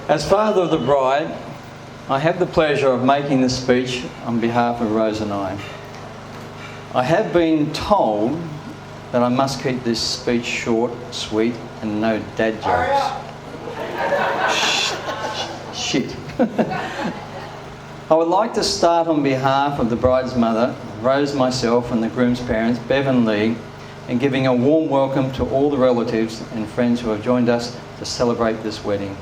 As father of the bride, I have the pleasure of making this speech on behalf of Rose and I. I have been told that I must keep this speech short, sweet, and no dad jokes. Shit. I would like to start on behalf of the bride's mother, Rose, myself, and the groom's parents, Bev and Lee, and giving a warm welcome to all the relatives and friends who have joined us to celebrate this wedding.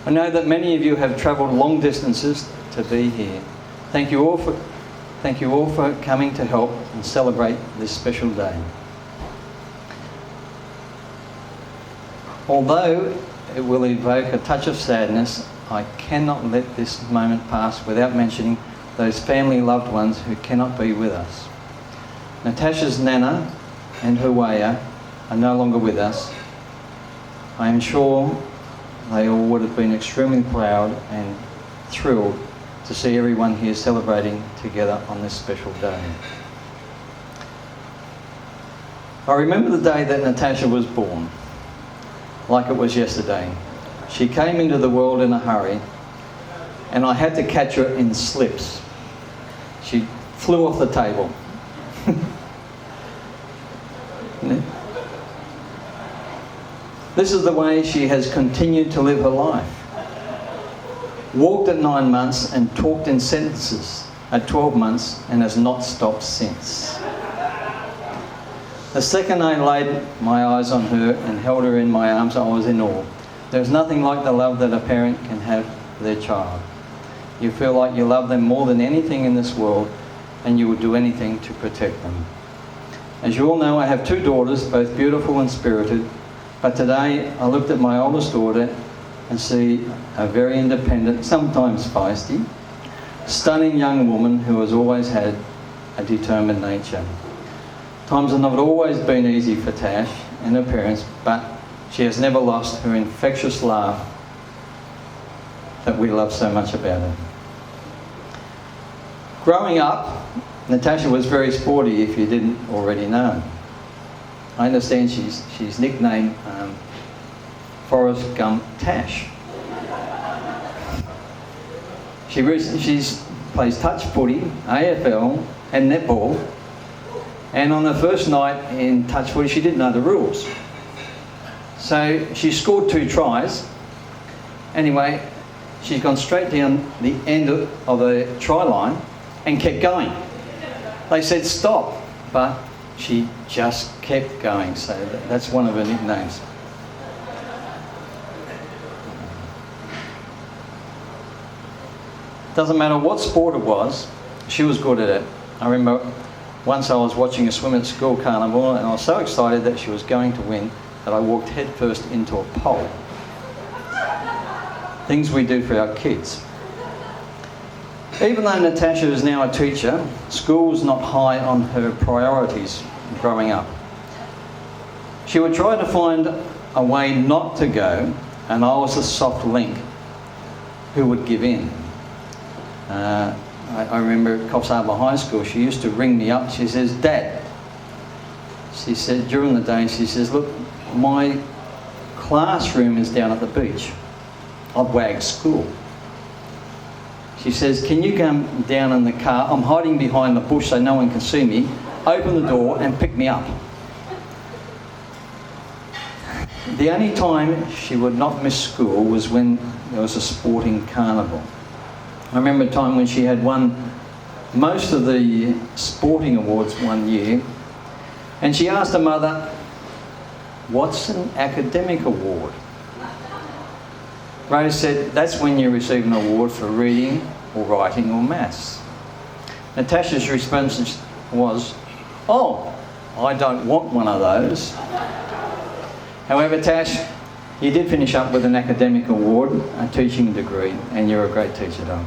I know that many of you have travelled long distances to be here. Thank you all for coming to help and celebrate this special day. Although it will evoke a touch of sadness, I cannot let this moment pass without mentioning those family loved ones who cannot be with us. Natasha's Nana and her Waya are no longer with us. I am sure they all would have been extremely proud and thrilled to see everyone here celebrating together on this special day. I remember the day that Natasha was born, like it was yesterday. She came into the world in a hurry, and I had to catch her in slips. She flew off the table. This is the way she has continued to live her life. Walked at 9 months and talked in sentences at 12 months and has not stopped since. The second I laid my eyes on her and held her in my arms, I was in awe. There's nothing like the love that a parent can have for their child. You feel like you love them more than anything in this world, and you would do anything to protect them. As you all know, I have 2 daughters, both beautiful and spirited. But today I looked at my oldest daughter and see a very independent, sometimes feisty, stunning young woman who has always had a determined nature. Times have not always been easy for Tash and her parents, but she has never lost her infectious laugh that we love so much about her. Growing up, Natasha was very sporty, if you didn't already know. I understand she's nicknamed Forrest Gump Tash. She plays touch footy, AFL and netball, and on the first night in touch footy she didn't know the rules. So she scored 2 tries. Anyway, she's gone straight down the end of the try line and kept going. They said stop, but she just kept going, so that's one of her nicknames. Doesn't matter what sport it was, she was good at it. I remember once I was watching a swim at school carnival and I was so excited that she was going to win that I walked headfirst into a pole. Things we do for our kids. Even though Natasha is now a teacher, school's not high on her priorities growing up. She would try to find a way not to go, and I was the soft link who would give in. I remember at Coffs Harbour High School, she used to ring me up. She says, "Dad," she said during the day, she says, "Look, my classroom is down at the beach. I've wagged school." She says, "Can you come down in the car? I'm hiding behind the bush so no one can see me. Open the door and pick me up." The only time she would not miss school was when there was a sporting carnival. I remember a time when she had won most of the sporting awards one year, and she asked her mother, "What's an academic award?" Rose said, "That's when you receive an award for reading or writing or maths." Natasha's response was, "Oh, I don't want one of those." However, Tash, you did finish up with an academic award, a teaching degree, and you're a great teacher, though.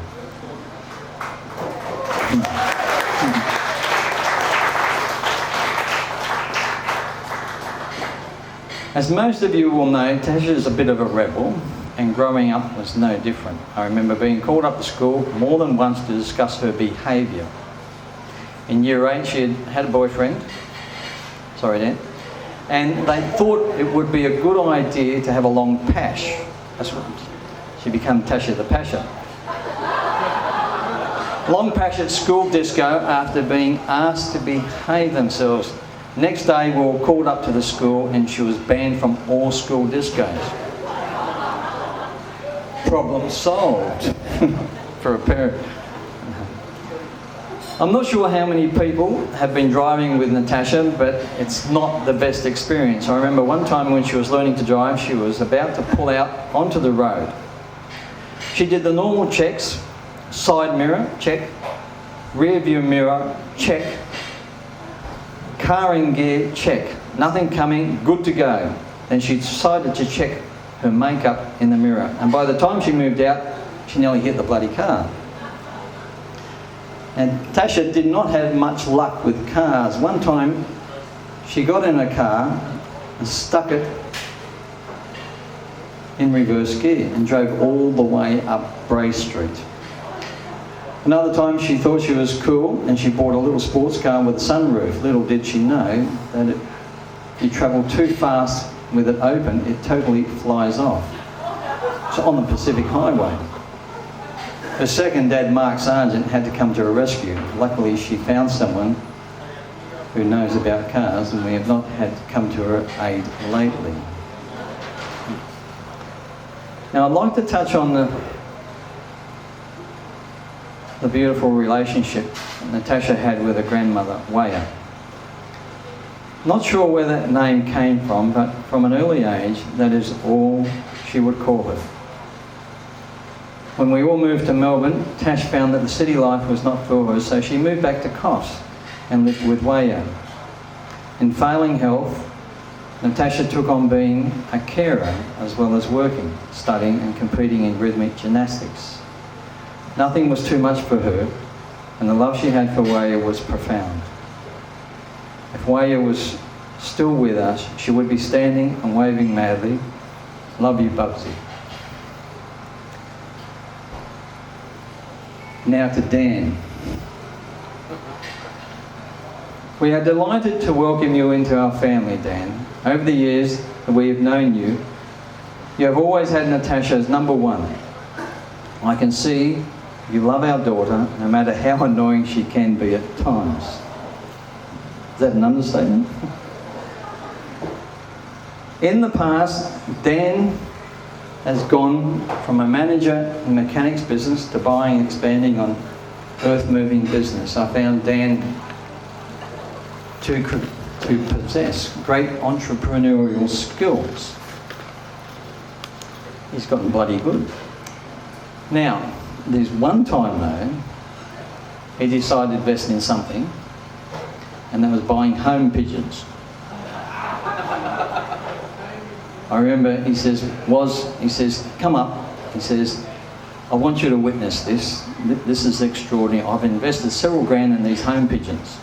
As most of you will know, Tasha is a bit of a rebel, and growing up was no different. I remember being called up to school more than once to discuss her behaviour. In year 8, she had a boyfriend. Sorry, Dan. And they thought it would be a good idea to have a long pash. That's what She became Tasha the Pasha. Long Pash at school disco after being asked to behave themselves. Next day we were called up to the school and she was banned from all school discos. Problem solved for a parent. I'm not sure how many people have been driving with Natasha, but it's not the best experience. I remember one time when she was learning to drive, she was about to pull out onto the road. She did the normal checks: side mirror, check; rear view mirror, check; car in gear, check. Nothing coming, good to go. Then she decided to check her makeup in the mirror, and by the time she moved out, she nearly hit the bloody car. And Tasha did not have much luck with cars. One time she got in a car and stuck it in reverse gear and drove all the way up Bray Street. Another time she thought she was cool and she bought a little sports car with a sunroof. Little did she know that if you travel too fast with it open, it totally flies off. It's on the Pacific Highway. Her second dad, Mark Sargent, had to come to her rescue. Luckily, she found someone who knows about cars, and we have not had to come to her aid lately. Now, I'd like to touch on the beautiful relationship Natasha had with her grandmother, Waya. Not sure where that name came from, but from an early age, that is all she would call her. When we all moved to Melbourne, Tash found that the city life was not for her, so she moved back to Kos and lived with Waya. In failing health, Natasha took on being a carer as well as working, studying and competing in rhythmic gymnastics. Nothing was too much for her, and the love she had for Waya was profound. If Waya was still with us, she would be standing and waving madly, "Love you, Bubsy." Now to Dan. We are delighted to welcome you into our family, Dan. Over the years that we have known you, you have always had Natasha as number one. I can see you love our daughter, no matter how annoying she can be at times. Is that an understatement? In the past, Dan has gone from a manager in mechanics business to buying and expanding on earth-moving business. I found Dan to possess great entrepreneurial skills. He's gotten bloody good. Now, there's one time though, he decided to invest in something, and that was buying home pigeons. I remember he says, come up. He says, I want you to witness this. This is extraordinary. I've invested several grand in these home pigeons.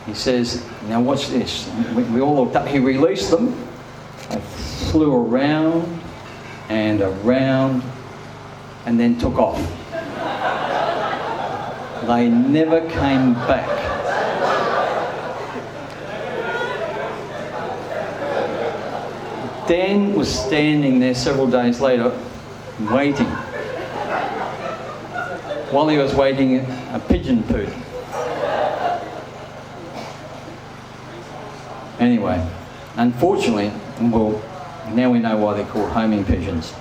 He says, now watch this. We all looked up. He released them. They flew around and around and then took off. They never came back. Dan was standing there several days later, waiting. While he was waiting, a pigeon pooed. Anyway, unfortunately, well, now we know why they're called homing pigeons.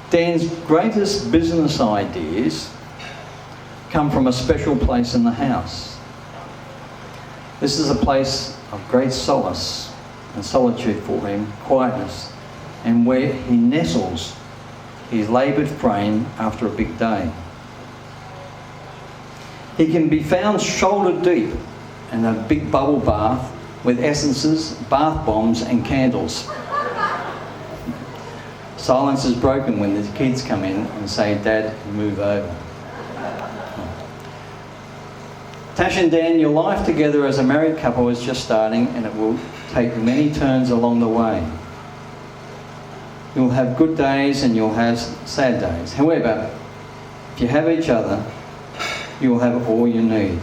Dan's greatest business ideas come from a special place in the house. This is a place of great solace and solitude for him, quietness, and where he nestles his laboured frame after a big day. He can be found shoulder deep in a big bubble bath with essences, bath bombs and candles. Silence is broken when the kids come in and say, "Dad, move over." Tash and Dan, your life together as a married couple is just starting, and it will take many turns along the way. You'll have good days and you'll have sad days. However, if you have each other, you will have all you need.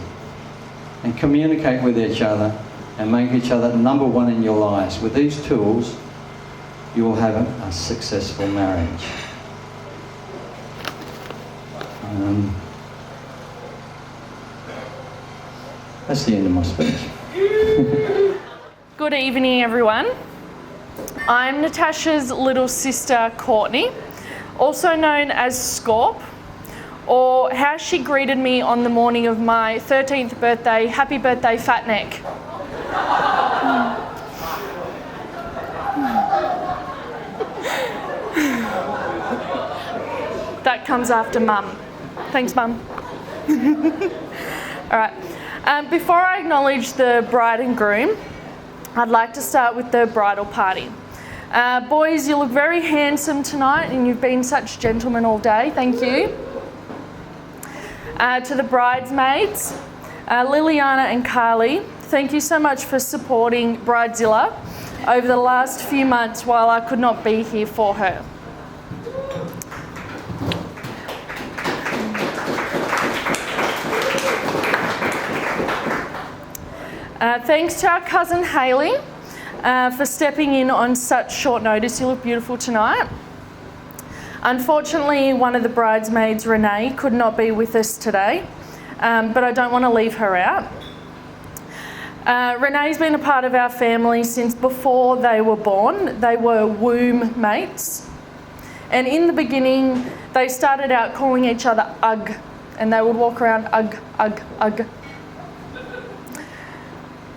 And communicate with each other and make each other number one in your lives. With these tools, you will have a successful marriage. That's the end of my speech. Good evening, everyone. I'm Natasha's little sister, Courtney, also known as Scorp, or how she greeted me on the morning of my 13th birthday, happy birthday, fat neck. That comes after Mum. Thanks, Mum. All right. Before I acknowledge the bride and groom, I'd like to start with the bridal party. Boys, you look very handsome tonight and you've been such gentlemen all day. Thank you. To the bridesmaids, Liliana and Carly, thank you so much for supporting Bridezilla over the last few months while I could not be here for her. Thanks to our cousin Hayley for stepping in on such short notice. You look beautiful tonight. Unfortunately, one of the bridesmaids, Renee, could not be with us today, but I don't want to leave her out. Renee's been a part of our family since before they were born. They were womb mates. And in the beginning, they started out calling each other Ugg, and they would walk around Ugg, Ugg, Ugg.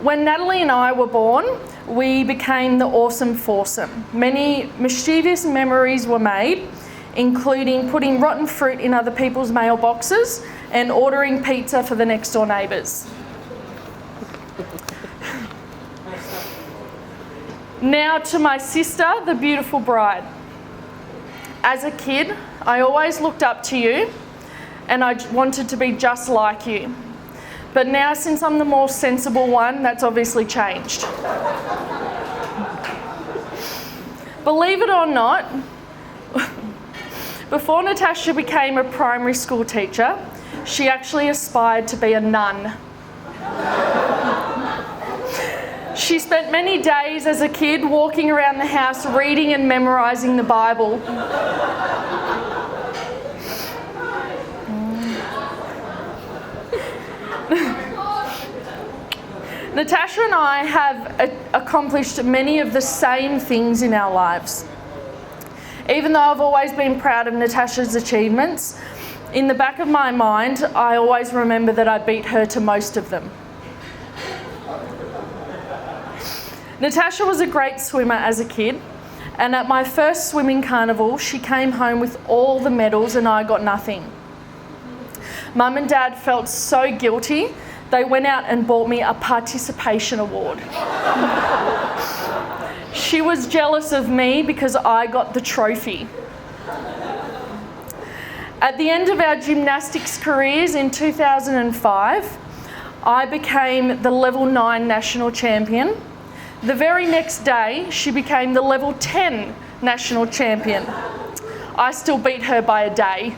When Natalie and I were born, we became the awesome foursome. Many mischievous memories were made, including putting rotten fruit in other people's mailboxes and ordering pizza for the next door neighbours. Now to my sister, the beautiful bride. As a kid, I always looked up to you and I wanted to be just like you. But now, since I'm the more sensible one, that's obviously changed. Believe it or not, before Natasha became a primary school teacher, she actually aspired to be a nun. She spent many days as a kid walking around the house reading and memorising the Bible. Natasha and I have accomplished many of the same things in our lives. Even though I've always been proud of Natasha's achievements, in the back of my mind, I always remember that I beat her to most of them. Natasha was a great swimmer as a kid, and at my first swimming carnival, she came home with all the medals and I got nothing. Mum and Dad felt so guilty. They went out and bought me a participation award. She was jealous of me because I got the trophy. At the end of our gymnastics careers in 2005, I became the level 9 national champion. The very next day, she became the level 10 national champion. I still beat her by a day.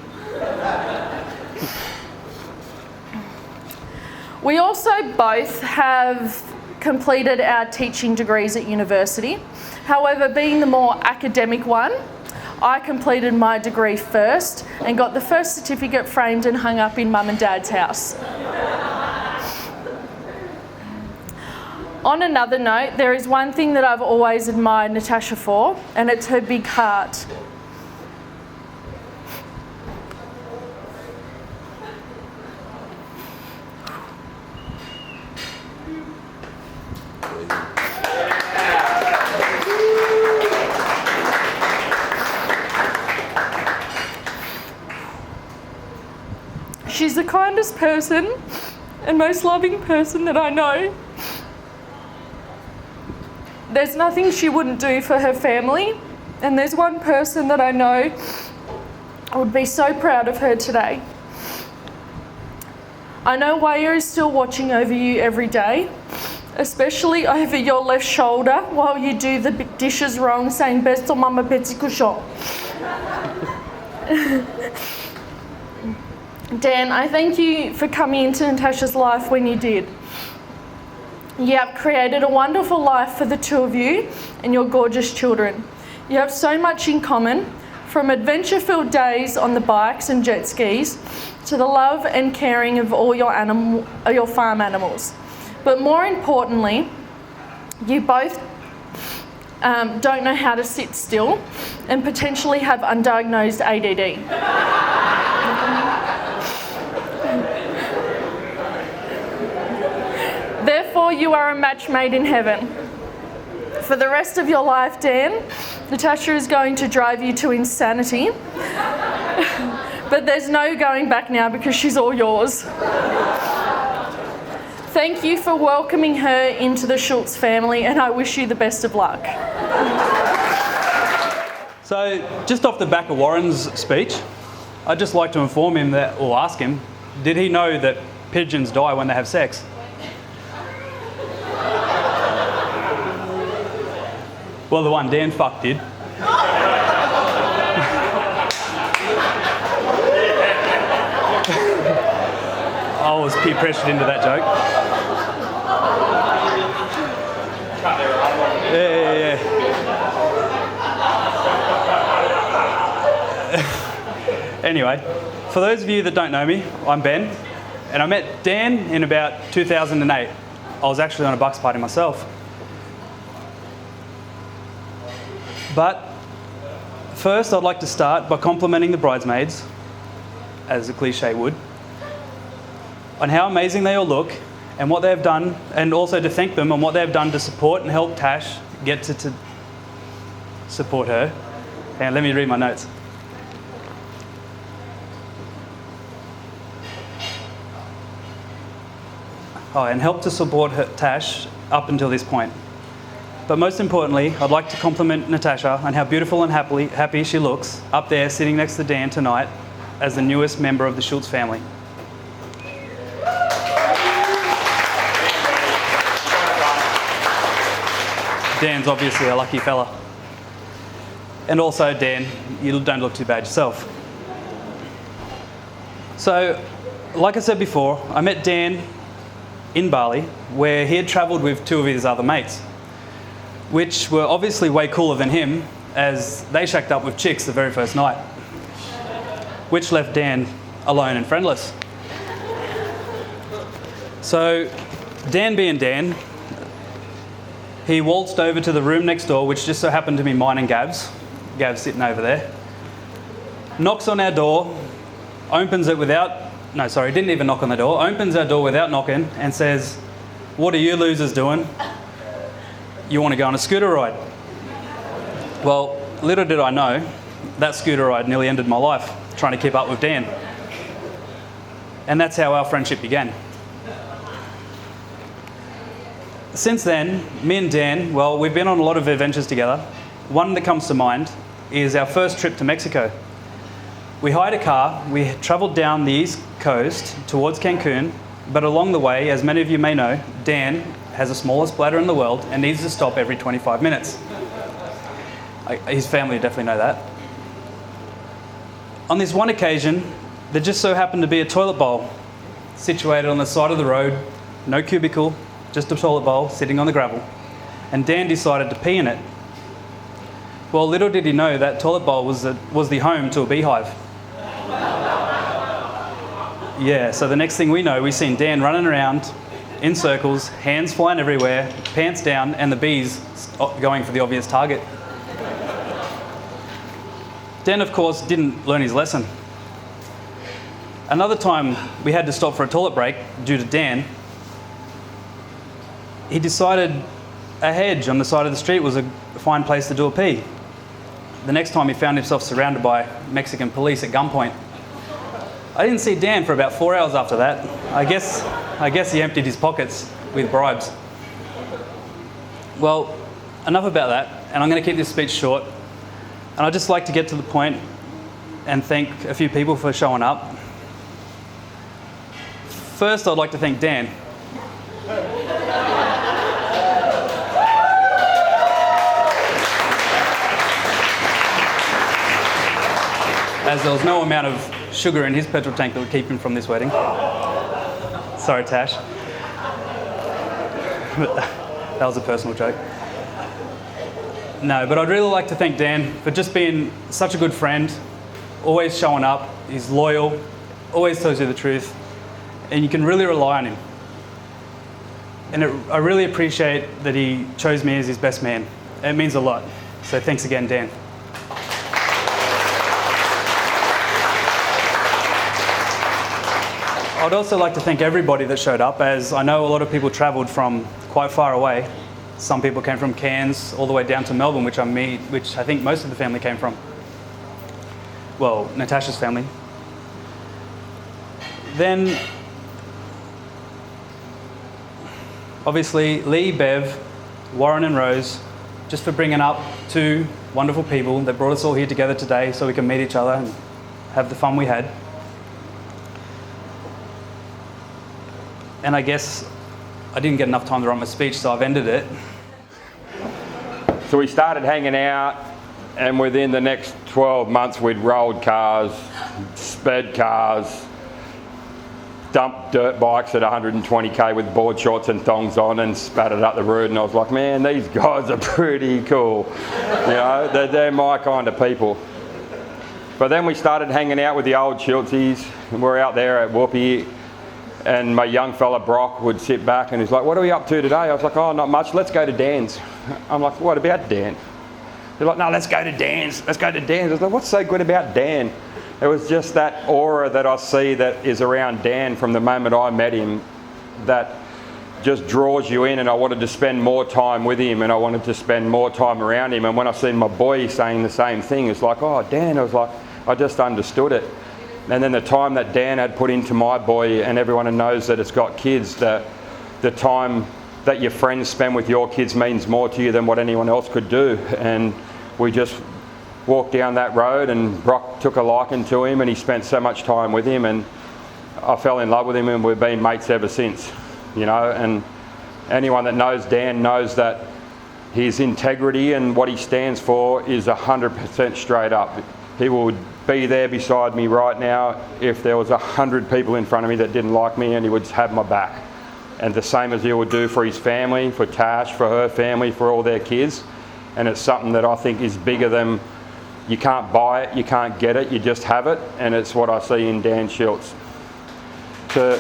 We also both have completed our teaching degrees at university. However, being the more academic one, I completed my degree first and got the first certificate framed and hung up in Mum and Dad's house. On another note, there is one thing that I've always admired Natasha for, and it's her big heart. She's the kindest person and most loving person that I know. There's nothing she wouldn't do for her family, and there's one person that I know would be so proud of her today. I know Waya is still watching over you every day, especially over your left shoulder while you do the dishes wrong, saying "Besto mama petit cochon." Dan, I thank you for coming into Natasha's life when you did. You have created a wonderful life for the two of you and your gorgeous children. You have so much in common, from adventure-filled days on the bikes and jet skis to the love and caring of all your farm animals. But more importantly, you both don't know how to sit still and potentially have undiagnosed ADD. Therefore, you are a match made in heaven. For the rest of your life, Dan, Natasha is going to drive you to insanity. But there's no going back now because she's all yours. Thank you for welcoming her into the Schultz family, and I wish you the best of luck. So, just off the back of Warren's speech, I'd just like to inform him that, or ask him, did he know that pigeons die when they have sex? Well, the one Dan fucked did. I was peer pressured into that joke. Yeah. Anyway, for those of you that don't know me, I'm Ben, and I met Dan in about 2008. I was actually on a Bucks party myself. But first, I'd like to start by complimenting the bridesmaids, as a cliche would, on how amazing they all look and what they've done, and also to thank them on what they've done to support and help Tash get to support her. And let me read my notes. Oh, and help to support Tash up until this point. But most importantly, I'd like to compliment Natasha on how beautiful and happy she looks up there sitting next to Dan tonight as the newest member of the Schultz family. Dan's obviously a lucky fella. And also, Dan, you don't look too bad yourself. So, like I said before, I met Dan in Bali, where he had travelled with two of his other mates, which were obviously way cooler than him, as they shacked up with chicks the very first night, which left Dan alone and friendless. So, Dan being Dan, he waltzed over to the room next door, which just so happened to be mine and Gav's. Gav's sitting over there. Knocks on our door, opens it didn't even knock on the door, opens our door without knocking and says, "What are you losers doing? You want to go on a scooter ride?" Well, little did I know, that scooter ride nearly ended my life, trying to keep up with Dan. And that's how our friendship began. Since then, me and Dan, well, we've been on a lot of adventures together. One that comes to mind is our first trip to Mexico. We hired a car, we travelled down the east coast towards Cancun, but along the way, as many of you may know, Dan has the smallest bladder in the world and needs to stop every 25 minutes. His family definitely know that. On this one occasion, there just so happened to be a toilet bowl situated on the side of the road, no cubicle, just a toilet bowl sitting on the gravel, and Dan decided to pee in it. Well, little did he know that toilet bowl was the home to a beehive. Yeah, so the next thing we know, we've seen Dan running around in circles, hands flying everywhere, pants down, and the bees going for the obvious target. Dan, of course, didn't learn his lesson. Another time we had to stop for a toilet break due to Dan, he decided a hedge on the side of the street was a fine place to do a pee. The next time he found himself surrounded by Mexican police at gunpoint. I didn't see Dan for about 4 hours after that. I guess he emptied his pockets with bribes. Well, enough about that, and I'm going to keep this speech short. And I'd just like to get to the point and thank a few people for showing up. First, I'd like to thank Dan. As there was no amount of sugar in his petrol tank that would keep him from this wedding. Sorry, Tash. That was a personal joke. No, but I'd really like to thank Dan for just being such a good friend, always showing up. He's loyal, always tells you the truth, and you can really rely on him. And I really appreciate that he chose me as his best man. It means a lot. So thanks again, Dan. I'd also like to thank everybody that showed up, as I know a lot of people travelled from quite far away. Some people came from Cairns all the way down to Melbourne, which I think most of the family came from. Well, Natasha's family. Then, obviously, Lee, Bev, Warren and Rose, just for bringing up two wonderful people that brought us all here together today so we can meet each other and have the fun we had. And I guess I didn't get enough time to write my speech, so I've ended it. So we started hanging out, and within the next 12 months we'd rolled cars, sped cars, dumped dirt bikes at 120k with board shorts and thongs on and spat it up the road, and I was like, man, these guys are pretty cool. You know, they're my kind of people. But then we started hanging out with the old Schultzies, and we're out there at Whoopee, and my young fella Brock would sit back and he's like, what are we up to today? I was like, oh, not much, let's go to Dan's. I'm like, what about Dan? They're like, no, let's go to Dan's, let's go to Dan's. I was like, what's so good about Dan? It was just that aura that I see that is around Dan from the moment I met him that just draws you in, and I wanted to spend more time with him and I wanted to spend more time around him. And when I seen my boy saying the same thing, it's like, oh, Dan, I was like, I just understood it. And then the time that Dan had put into my boy, and everyone who knows that it's got kids, the time that your friends spend with your kids means more to you than what anyone else could do. And we just walked down that road, and Brock took a liking to him, and he spent so much time with him, and I fell in love with him, and we've been mates ever since, you know. And anyone that knows Dan knows that his integrity and what he stands for is 100% straight up. He would be there beside me right now if there was 100 people in front of me that didn't like me, and he would have my back. And the same as he would do for his family, for Tash, for her family, for all their kids. And it's something that I think is bigger than, you can't buy it, you can't get it, you just have it. And it's what I see in Dan Schultz. To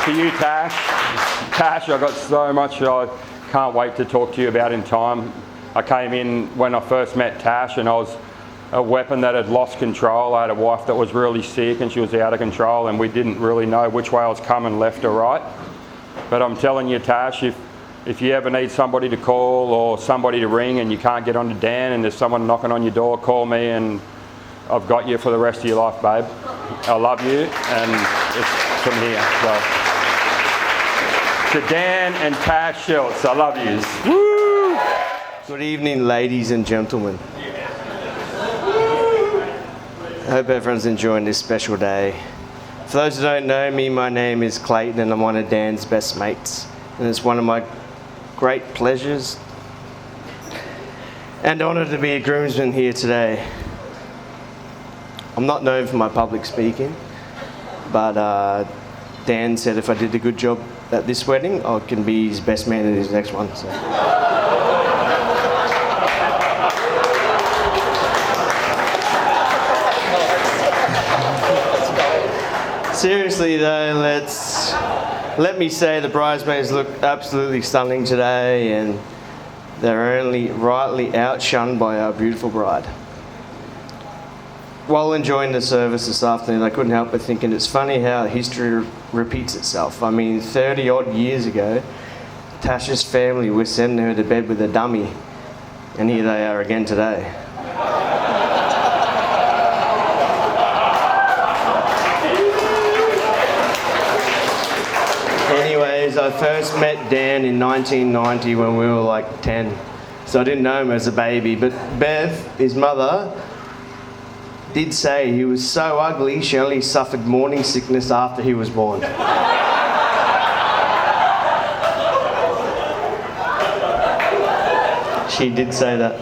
you, Tash, I've got so much I can't wait to talk to you about in time. I came in when I first met Tash, and I was a weapon that had lost control. I had a wife that was really sick and she was out of control, and we didn't really know which way I was coming, left or right. But I'm telling you, Tash, if you ever need somebody to call or somebody to ring and you can't get onto Dan and there's someone knocking on your door, call me and I've got you for the rest of your life, babe. I love you, and it's from here. So, to Dan and Tash Schultz, I love yous. Woo! Good evening, ladies and gentlemen. I hope everyone's enjoying this special day. For those who don't know me, my name is Clayton, and I'm one of Dan's best mates. And it's one of my great pleasures and honour to be a groomsman here today. I'm not known for my public speaking, but Dan said if I did a good job at this wedding, I can be his best man at his next one. So. Seriously though, let me say the bridesmaids look absolutely stunning today, and they're only rightly outshunned by our beautiful bride. While enjoying the service this afternoon, I couldn't help but thinking it's funny how history repeats itself. I mean, 30 odd years ago, Tasha's family was sending her to bed with a dummy, and here they are again today. Anyways, I first met Dan in 1990 when we were like 10, so I didn't know him as a baby, but Bev, his mother, did say he was so ugly she only suffered morning sickness after he was born. She did say that.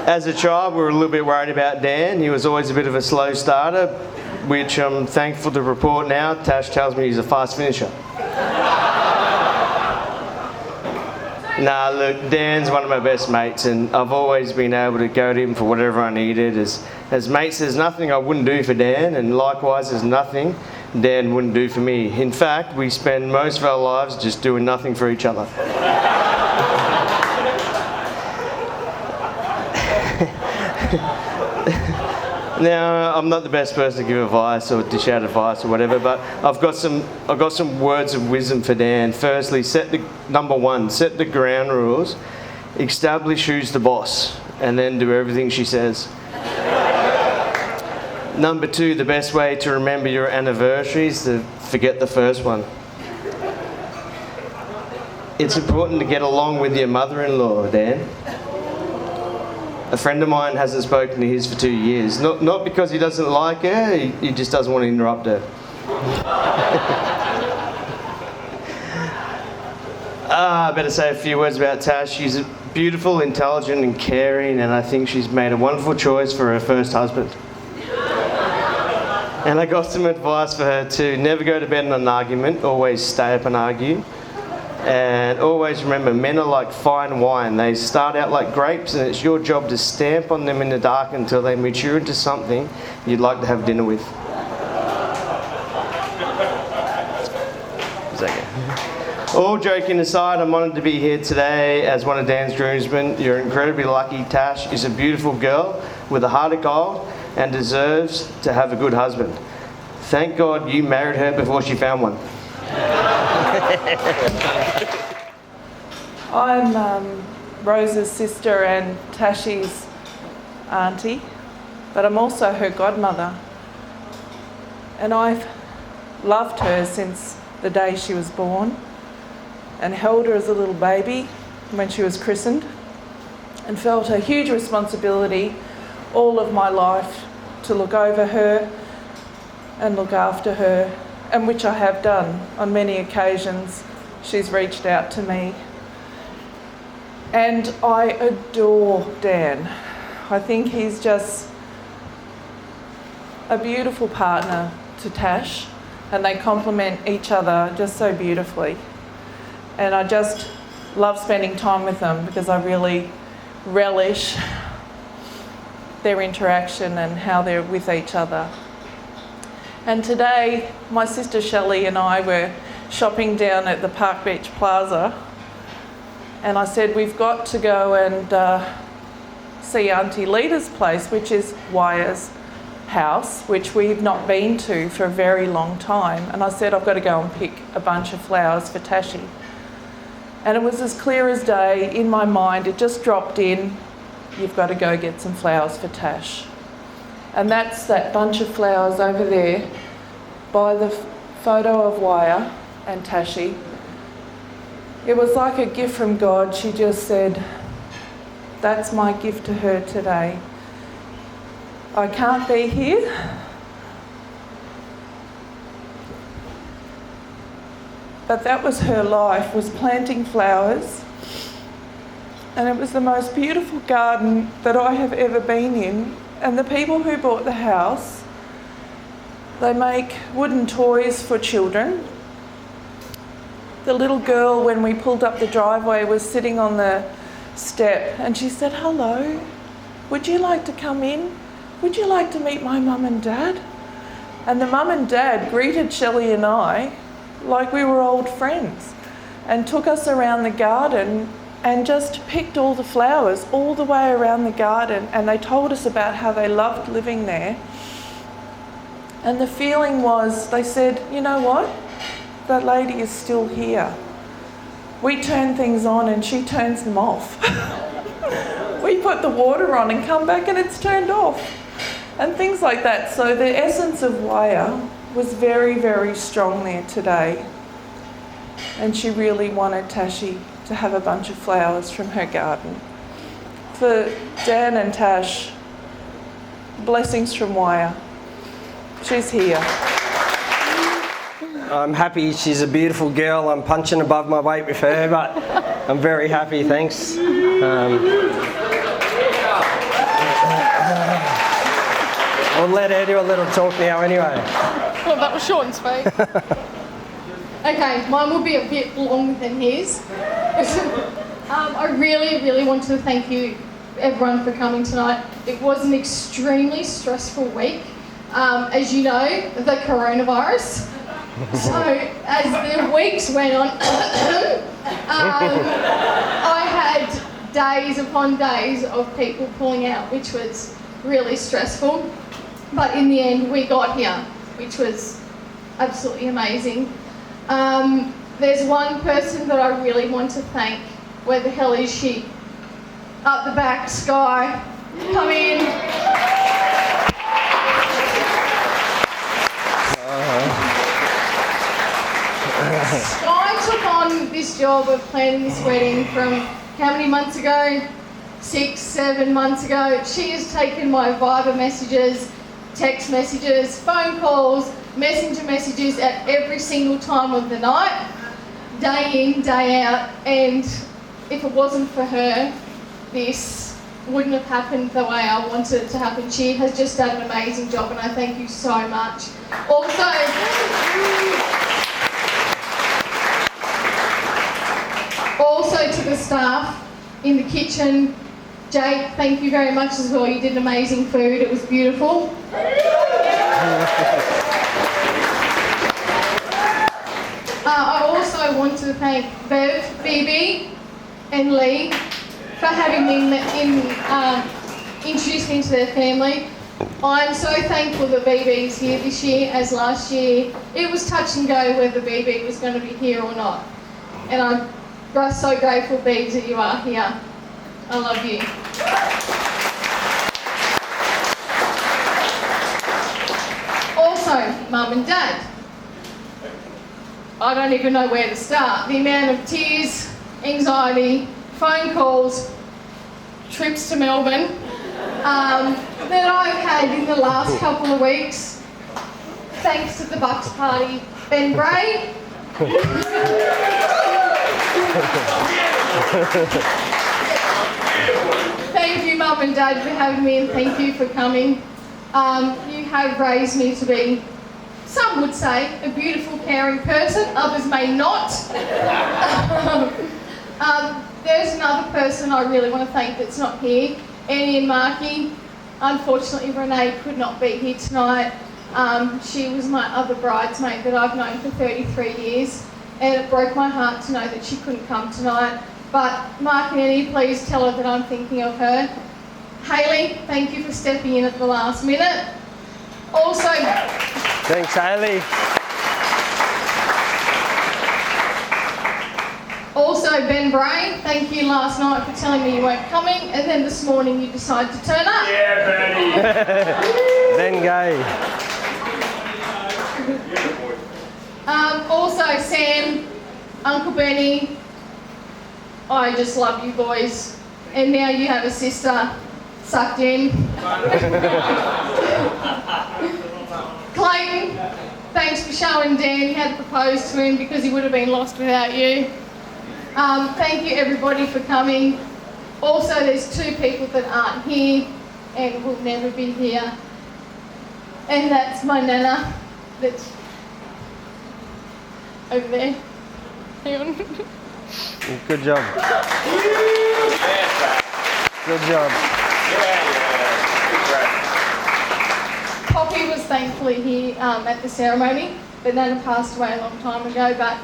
As a child, we were a little bit worried about Dan. He was always a bit of a slow starter, which I'm thankful to report now. Tash tells me he's a fast finisher. Nah, look, Dan's one of my best mates, and I've always been able to go to him for whatever I needed. As mates, there's nothing I wouldn't do for Dan, and likewise, there's nothing Dan wouldn't do for me. In fact, we spend most of our lives just doing nothing for each other. Now, I'm not the best person to give advice or dish out advice or whatever, but I've got some words of wisdom for Dan. Firstly, number one, set the ground rules, establish who's the boss, and then do everything she says. Number two, the best way to remember your anniversary is to forget the first one. It's important to get along with your mother-in-law, Dan. A friend of mine hasn't spoken to his for 2 years. Not because he doesn't like her, he just doesn't want to interrupt her. I better say a few words about Tash. She's beautiful, intelligent and caring, and I think she's made a wonderful choice for her first husband. And I got some advice for her too. Never go to bed in an argument, always stay up and argue. And always remember, men are like fine wine. They start out like grapes, and it's your job to stamp on them in the dark until they mature into something you'd like to have dinner with. All joking aside, I'm honoured to be here today as one of Dan's groomsmen. You're incredibly lucky. Tash is a beautiful girl with a heart of gold and deserves to have a good husband. Thank God you married her before she found one. I'm Rose's sister and Tashi's auntie, but I'm also her godmother. And I've loved her since the day she was born and held her as a little baby when she was christened and felt a huge responsibility all of my life to look over her and look after her, and which I have done on many occasions. She's reached out to me. And I adore Dan. I think he's just a beautiful partner to Tash, and they complement each other just so beautifully. And I just love spending time with them because I really relish their interaction and how they're with each other. And today, my sister Shelley and I were shopping down at the Park Beach Plaza, and I said, we've got to go and see Auntie Lita's place, which is Wyre's house, which we've not been to for a very long time. And I said, I've got to go and pick a bunch of flowers for Tashi. And it was as clear as day in my mind. It just dropped in, you've got to go get some flowers for Tash. And that's that bunch of flowers over there by the photo of Wyre and Tashi. It was like a gift from God. She just said, that's my gift to her today. I can't be here, but that was her life, was planting flowers. And it was the most beautiful garden that I have ever been in. And the people who bought the house, they make wooden toys for children. The little girl, when we pulled up the driveway, was sitting on the step and she said, hello, would you like to come in? Would you like to meet my mum and dad? And the mum and dad greeted Shelley and I like we were old friends and took us around the garden and just picked all the flowers all the way around the garden, and they told us about how they loved living there. And the feeling was, they said, you know what? That lady is still here. We turn things on and she turns them off. We put the water on and come back and it's turned off. And things like that. So the essence of Wyre was very, very strong there today. And she really wanted Tashi to have a bunch of flowers from her garden. For Dan and Tash, blessings from Wyre. She's here. I'm happy. She's a beautiful girl. I'm punching above my weight with her, but I'm very happy, thanks. We'll let her do a little talk now anyway. Well, that was short and sweet. Okay, mine will be a bit longer than his. I really, really want to thank you, everyone, for coming tonight. It was an extremely stressful week. As you know, the coronavirus. So as the weeks went on, I had days upon days of people pulling out, which was really stressful. But in the end, we got here, which was absolutely amazing. There's one person that I really want to thank. Where the hell is she? Up the back, Sky. Come in. Sky took on this job of planning this wedding from how many months ago? 6, 7 months ago. She has taken my Viber messages, text messages, phone calls, messenger messages at every single time of the night, day in, day out, and if it wasn't for her, this wouldn't have happened the way I wanted it to happen. She has just done an amazing job, and I thank you so much. Also to the staff in the kitchen, Jake, thank you very much as well. You did amazing food. It was beautiful. I also want to thank Bev, Phoebe, and Lee for having me introduce me to their family. I'm so thankful that BB's here this year, as last year it was touch and go whether BB was going to be here or not. And I'm so grateful, Beebs, that you are here. I love you. Also, Mum and Dad. I don't even know where to start. The amount of tears, anxiety, phone calls, trips to Melbourne that I've had in the last couple of weeks, thanks to the Bucks party. Ben Bray. Thank you, Mum and Dad, for having me, and thank you for coming. You have raised me to be, some would say, a beautiful, caring person. Others may not. There's another person I really want to thank that's not here, Annie and Marky. Unfortunately, Renee could not be here tonight. She was my other bridesmaid that I've known for 33 years, and it broke my heart to know that she couldn't come tonight. But Mark and Annie, please tell her that I'm thinking of her. Hayley, thank you for stepping in at the last minute. Also, thanks, Hayley. Also, Ben Bray, thank you last night for telling me you weren't coming, and then this morning you decided to turn up. Yeah, Bernie. Ben Gay. Also, Sam, Uncle Benny, I just love you boys. And now you have a sister sucked in. Clayton, thanks for showing Dan you had proposed to him, because he would have been lost without you. Thank you everybody for coming. Also, there's 2 people that aren't here and will never be here. And that's my nana that's over there. Hang on. Good job. Good job. Poppy was thankfully here at the ceremony, but Nana passed away a long time ago, but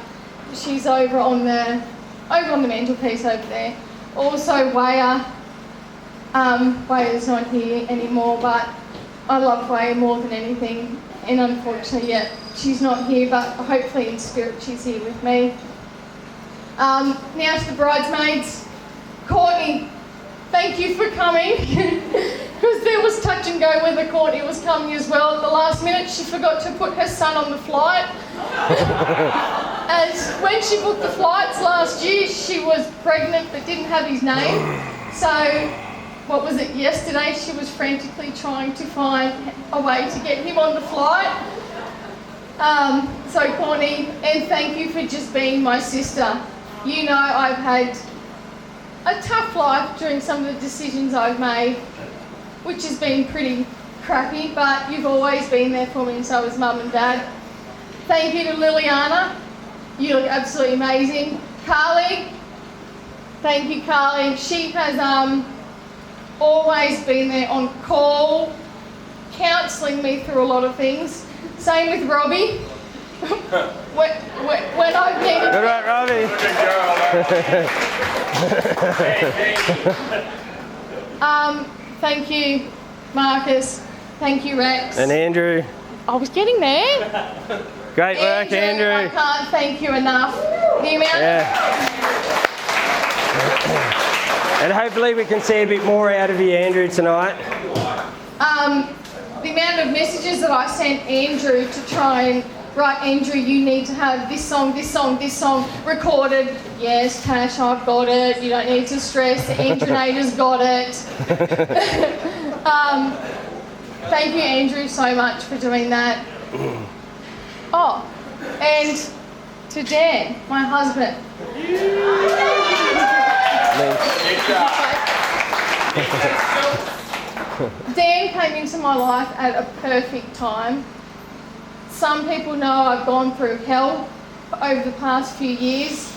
she's over on the mantelpiece over there. Also, Waya. Waya's not here anymore, but I love Waya more than anything, and unfortunately, yeah, she's not here, but hopefully in spirit she's here with me. Now to the bridesmaids. Courtney, thank you for coming, because there was touch and go whether Courtney was coming as well. At the last minute, she forgot to put her son on the flight. As when she booked the flights last year, she was pregnant but didn't have his name. So, what was it, yesterday, she was frantically trying to find a way to get him on the flight. So Courtney, and thank you for just being my sister. You know I've had a tough life during some of the decisions I've made, which has been pretty crappy, but you've always been there for me, and so has Mum and Dad. Thank you to Liliana. You look absolutely amazing. Carly. Thank you, Carly. She has always been there on call, counselling me through a lot of things. Same with Robbie. when I've needed... Good work, Robbie. Thank you, Marcus. Thank you, Rex. And Andrew. I was getting there. Great work, Andrew. I can't thank you enough. The amount And hopefully we can see a bit more out of you, Andrew, tonight. The amount of messages that I sent Andrew to try and right, Andrew, you need to have this song recorded. Yes, Tash, I've got it. You don't need to stress. The Andrew-nator's got it. Thank you, Andrew, so much for doing that. Oh, and to Dan, my husband. Dan came into my life at a perfect time. Some people know I've gone through hell over the past few years.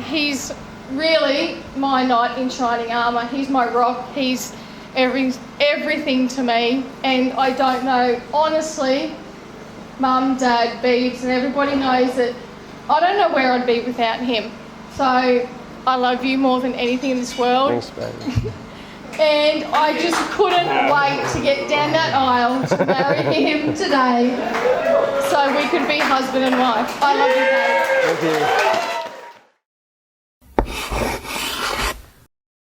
He's really my knight in shining armour. He's my rock. He's everything to me. And I don't know, honestly, Mum, Dad, Beebs, and everybody knows that I don't know where I'd be without him. So I love you more than anything in this world. Thanks, baby. And I just couldn't wait to get down that aisle to marry him today so we could be husband and wife. I love you, Dad. Thank you.